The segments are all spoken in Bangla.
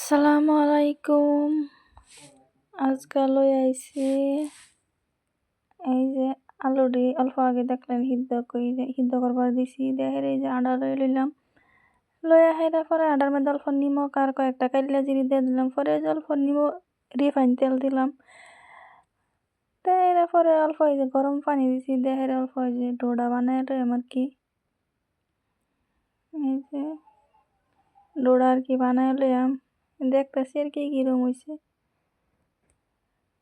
আসসালামু আলাইকুম। আজকাল লই আইছি এই যে আলুডি অল্প আগে দেখলেন সিদ্ধ করবার দিছি। দেখের এই যে আদা লইলাম, লইয়া হেরা পরে আদার মধ্যে অল্প নিমক আর কয়েকটা কাইলা জিরি দিয়ে দিলাম। পরে যে অল্প রিফাইন তেল দিলাম। এরা পরে অল্প এই যে গরম পানি দিছি। দেখের অল্প এই যে ডোডা বানায় আর কি এই যে ডোডা আর কি বানায় লইয়াম। দেখতেছি আর কি কিরম হয়েছে।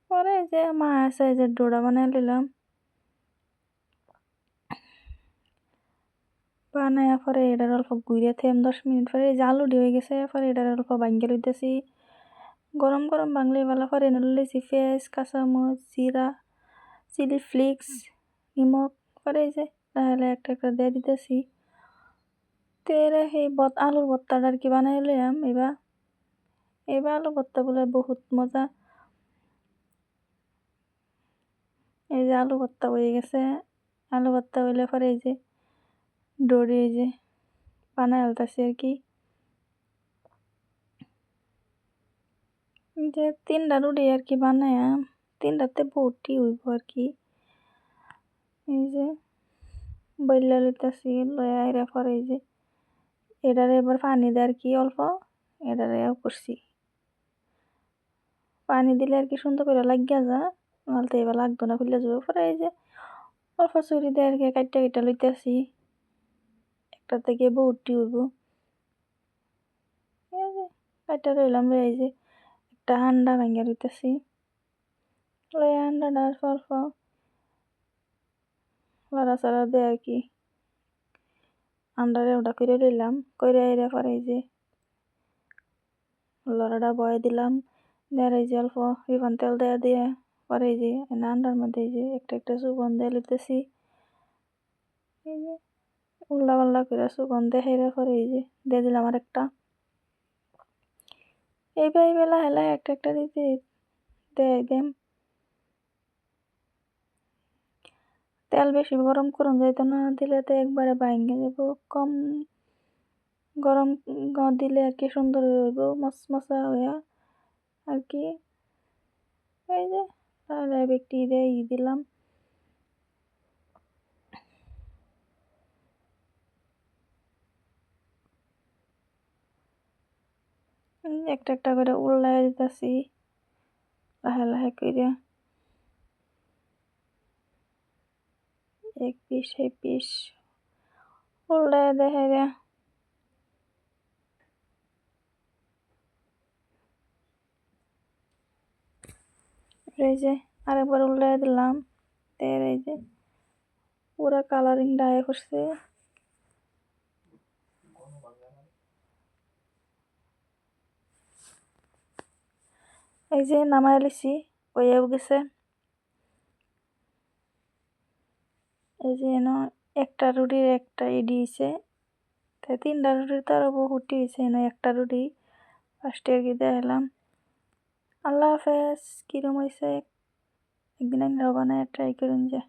পরে যে মা আছে যে ডোডা বানায় লইলাম, বানায়া পরে এটার অল্প গুইরে থেম 10 মিনিট পরে এই যে আলুডি হয়ে গেছে। পরে এটার অল্প ভাঙ্গে লইতেছি, গরম গরম বাংলে বেলা। পরে এনে লইছি পেঁয়াজ, কাঁচামরিচ, জিরা, চিলি ফ্লেক্স, নিমক। পরে এই যে লাহে একটা একটা দিয়ে দিতেছি। তেরে সেই আলুর ভর্তাটা আর কি বানাই লইয়াম। এবার আলু ভর্তা বলে বহুত মজা। এই যে আলু ভর্তা হয়ে গেছে। আলু ভর্তা হইলে পরে এই যে ডোরি এই যে বানাই আলতাছি আর কি। যে 3টা রুটি আর কি বানায়া, 3টাতে বহুটি হইব আর কি। এই যে বইলা লইতাছি, লইয়া এরা পরে এই যে এটারে এবার পানি দিয়ে আর কি অল্প এটারে করছি। পানি দিলে আর কি সুন্দর করে লাগিয়া যা, নালতে এবার লাগতো না, খুলে যাবে। পরে এই যে অল্প চুরি দিয়ে আর কি কাইটা লইতাছি। একটা থেকে বহুটি হইব। এই যে কাইটা রইলাম, এই যে একটা আন্ডা ভাঙ্গা লইতাছি। লইয়া আন্ডাটা অল্প লড়াচড়া দিয়ে আর কি আন্ডারে ওটা করে লইলাম। করে এরা পরে এই যে লড়াটা বয়ে দিলাম। দেওয়ার এই যে অল্প রিফাইন তেল দিয়ে পরে এই যে আন্ডার মধ্যে এই যে একটা সুগন দিয়ে লইতেছি। এই যে উল্লা পাল্লা করে সুগন দিয়ে পরে এই যে দিয়ে দিলাম আর একটা। এইবার লাহে লাহে একটা দিতে দেম। তেল বেশি গরম করুন যাইতো না, দিলে তো একবারে ভাঙ্গে যাব। কম গরম দিলে আর কি সুন্দর হইব, মশমশা হইয়া আর কি। এই যে তাহলে একটি দিয়ে দিলাম। একটা করে উল্লাই দিতেছি লাহে লাহে করে, এক পিস উল্লাই দেখে রে। এই যে আরেকবার উল্লাই দিলাম। এই যে পুরা কালারিং ডায়ে করছে। এই যে নামাই লিছি, হয়েও গেছে। এই যে একটা রুটির একটা দিয়েছে, তাই 3টা রুটির তো আরো বহুটি হয়েছে। একটা রুটি ফার্স্টে আর কি দেখালাম। আল্লাহ হাফেজ। কিরম হয়েছে একদিন বানায় ট্রাই করুন যে।